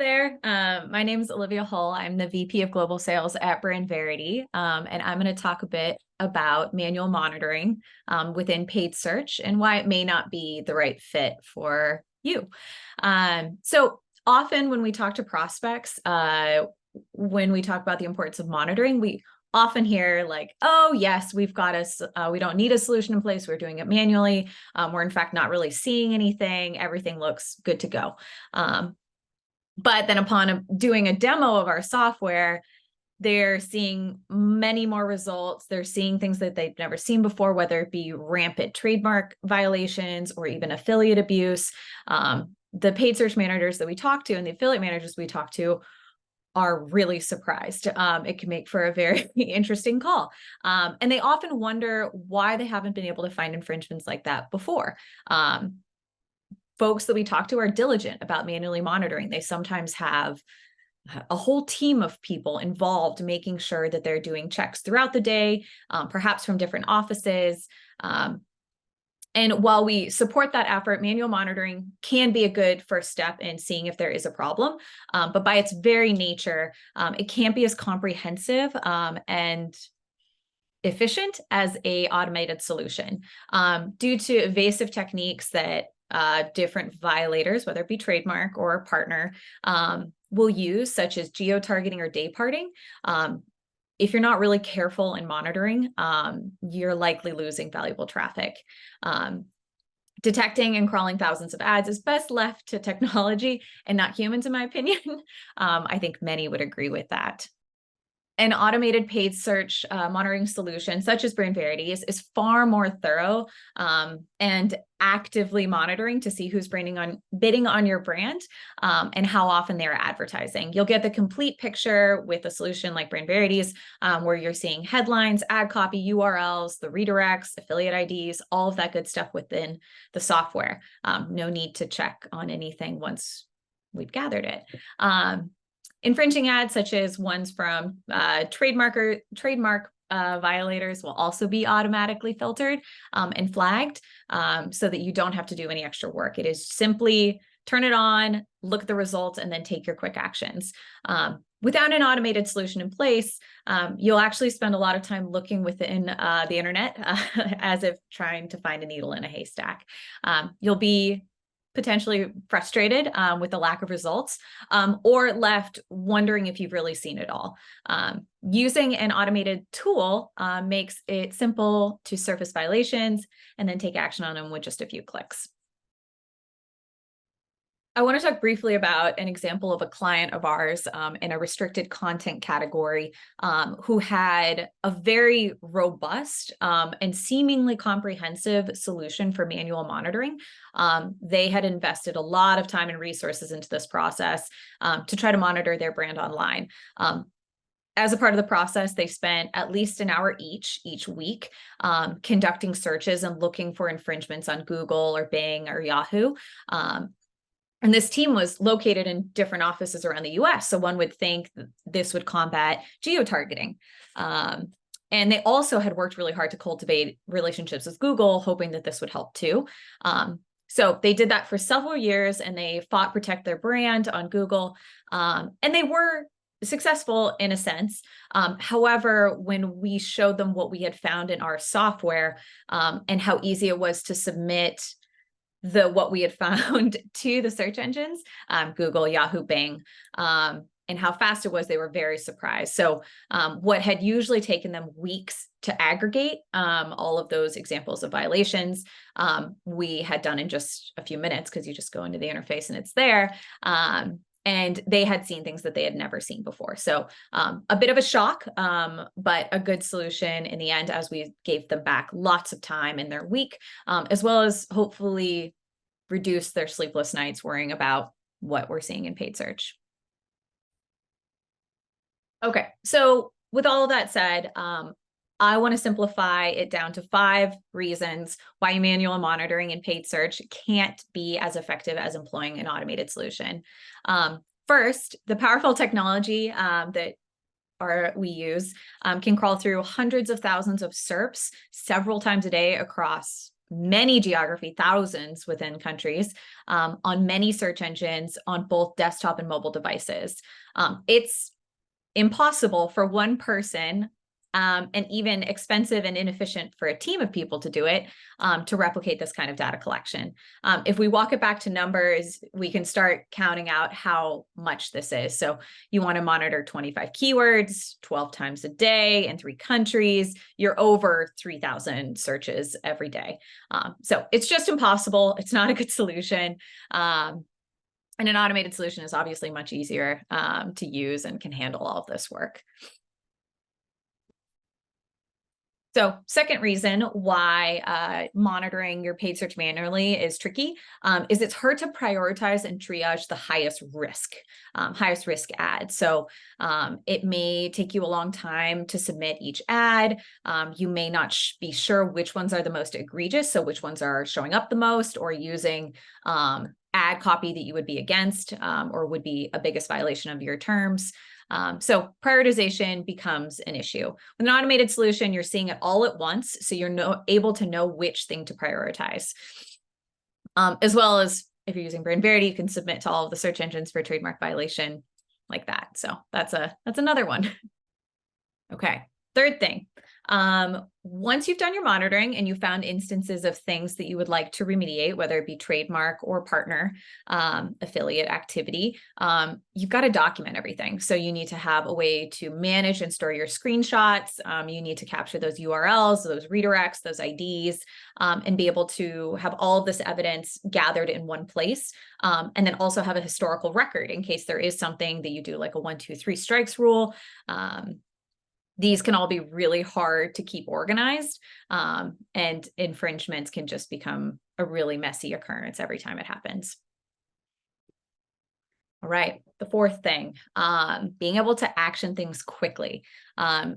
there. My name is Olivia Hull. I'm the VP of Global Sales at Brand Verity, and I'm going to talk a bit about manual monitoring within paid search and why it may not be the right fit for you. So often when we talk to prospects, when we talk about the importance of monitoring, we often hear like, oh, yes, we've got we don't need a solution in place. We're doing it manually. We're in fact not really seeing anything. Everything looks good to go. But then upon doing a demo of our software, they're seeing many more results. They're seeing things that they've never seen before, whether it be rampant trademark violations or even affiliate abuse. The paid search managers that we talk to and the affiliate managers we talk to are really surprised. It can make for a very interesting call. And they often wonder why they haven't been able to find infringements like that before. Folks that we talk to are diligent about manually monitoring. They sometimes have a whole team of people involved making sure that they're doing checks throughout the day, perhaps from different offices. And while we support that effort, manual monitoring can be a good first step in seeing if there is a problem. But by its very nature, it can't be as comprehensive and efficient as an automated solution due to evasive techniques that different violators, whether it be trademark or a partner, will use, such as geo-targeting or day parting. If you're not really careful in monitoring, you're likely losing valuable traffic. Detecting and crawling thousands of ads is best left to technology and not humans, in my opinion. I think many would agree with that. An automated paid search monitoring solution, such as BrandVerity, is far more thorough and actively monitoring to see who's bidding on your brand and how often they're advertising. You'll get the complete picture with a solution like BrandVerity's, where you're seeing headlines, ad copy, URLs, the redirects, affiliate IDs, all of that good stuff within the software. No need to check on anything once we've gathered it. Infringing ads, such as ones from trademark violators, will also be automatically filtered and flagged so that you don't have to do any extra work. It is simply turn it on, look at the results, and then take your quick actions. Without an automated solution in place, you'll actually spend a lot of time looking within the internet as if trying to find a needle in a haystack. You'll be potentially frustrated with the lack of results, or left wondering if you've really seen it all. Using an automated tool makes it simple to surface violations and then take action on them with just a few clicks. I want to talk briefly about an example of a client of ours in a restricted content category who had a very robust and seemingly comprehensive solution for manual monitoring. They had invested a lot of time and resources into this process to try to monitor their brand online. As a part of the process, they spent at least an hour each week conducting searches and looking for infringements on Google or Bing or Yahoo. And this team was located in different offices around the US. So one would think that this would combat geo-targeting. And they also had worked really hard to cultivate relationships with Google, hoping that this would help too. So they did that for several years and they fought protect their brand on Google. And they were successful in a sense. However, when we showed them what we had found in our software and how easy it was to submit what we had found to the search engines, Google, Yahoo, Bing, and how fast it was, they were very surprised. So what had usually taken them weeks to aggregate all of those examples of violations, we had done in just a few minutes because you just go into the interface and it's there. And they had seen things that they had never seen before. So a bit of a shock, but a good solution in the end, as we gave them back lots of time in their week, as well as hopefully reduce their sleepless nights worrying about what we're seeing in paid search. Okay, so with all of that said, I want to simplify it down to 5 reasons why manual monitoring in paid search can't be as effective as employing an automated solution. First, the powerful technology that we use can crawl through hundreds of thousands of SERPs several times a day across many geography, thousands within countries, on many search engines on both desktop and mobile devices. It's impossible for one person, and even expensive and inefficient for a team of people to do it, to replicate this kind of data collection. If we walk it back to numbers, we can start counting out how much this is. So you want to monitor 25 keywords, 12 times a day in 3 countries, you're over 3,000 searches every day. So it's just impossible. It's not a good solution. And an automated solution is obviously much easier to use and can handle all of this work. So second reason why monitoring your paid search manually is tricky is it's hard to prioritize and triage the highest risk ads. So it may take you a long time to submit each ad. You may not be sure which ones are the most egregious, so which ones are showing up the most or using ad copy that you would be against or would be a biggest violation of your terms. So prioritization becomes an issue. With an automated solution, you're seeing it all at once, so you're able to know which thing to prioritize. As well as if you're using Brand Verity, you can submit to all of the search engines for trademark violation like that. So that's another one. Okay, third thing. Once you've done your monitoring and you found instances of things that you would like to remediate, whether it be trademark or partner affiliate activity, you've got to document everything. So you need to have a way to manage and store your screenshots. You need to capture those URLs, those redirects, those IDs, and be able to have all of this evidence gathered in one place. And then also have a historical record in case there is something that you do like a 1, 2, 3 strikes rule. These can all be really hard to keep organized, and infringements can just become a really messy occurrence every time it happens. All right, the fourth thing, being able to action things quickly.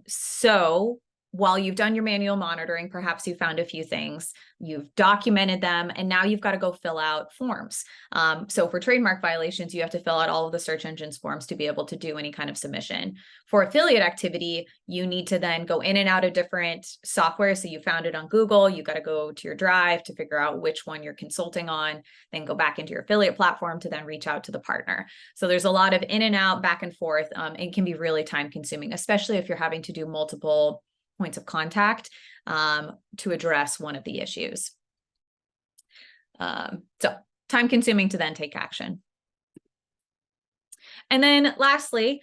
So while you've done your manual monitoring, perhaps you found a few things, you've documented them, and now you've got to go fill out forms. So for trademark violations, you have to fill out all of the search engines forms to be able to do any kind of submission. For affiliate activity, you need to then go in and out of different software. So you found it on Google, you got to go to your Drive to figure out which one you're consulting on, then go back into your affiliate platform to then reach out to the partner. So there's a lot of in and out, back and forth, and can be really time consuming, especially if you're having to do multiple points of contact to address one of the issues. So time consuming to then take action. And then lastly,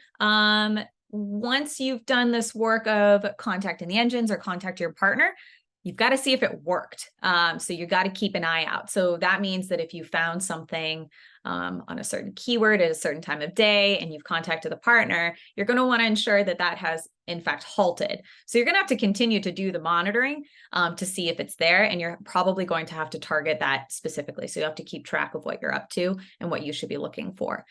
once you've done this work of contacting the engines or contact your partner, you've got to see if it worked. So you got to keep an eye out. So that means that if you found something on a certain keyword at a certain time of day and you've contacted the partner, you're going to want to ensure that that has in fact halted. So you're going to have to continue to do the monitoring to see if it's there, and you're probably going to have to target that specifically. So you have to keep track of what you're up to and what you should be looking for.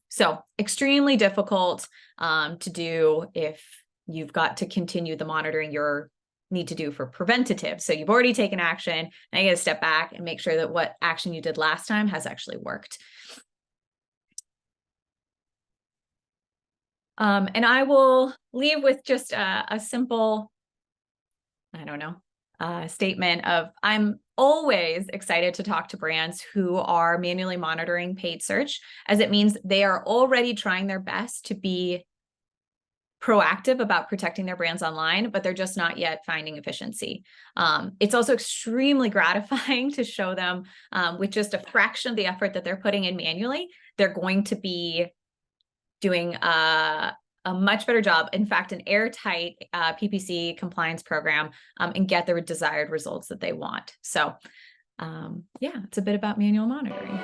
So extremely difficult to do if you've got to continue the monitoring you're need to do for preventative. So you've already taken action, and you got to step back and make sure that what action you did last time has actually worked. And I will leave with just a simple, statement of I'm always excited to talk to brands who are manually monitoring paid search, as it means they are already trying their best to be proactive about protecting their brands online, but they're just not yet finding efficiency. It's also extremely gratifying to show them with just a fraction of the effort that they're putting in manually, they're going to be doing a much better job, in fact, an airtight PPC compliance program, and get the desired results that they want. So yeah, it's a bit about manual monitoring.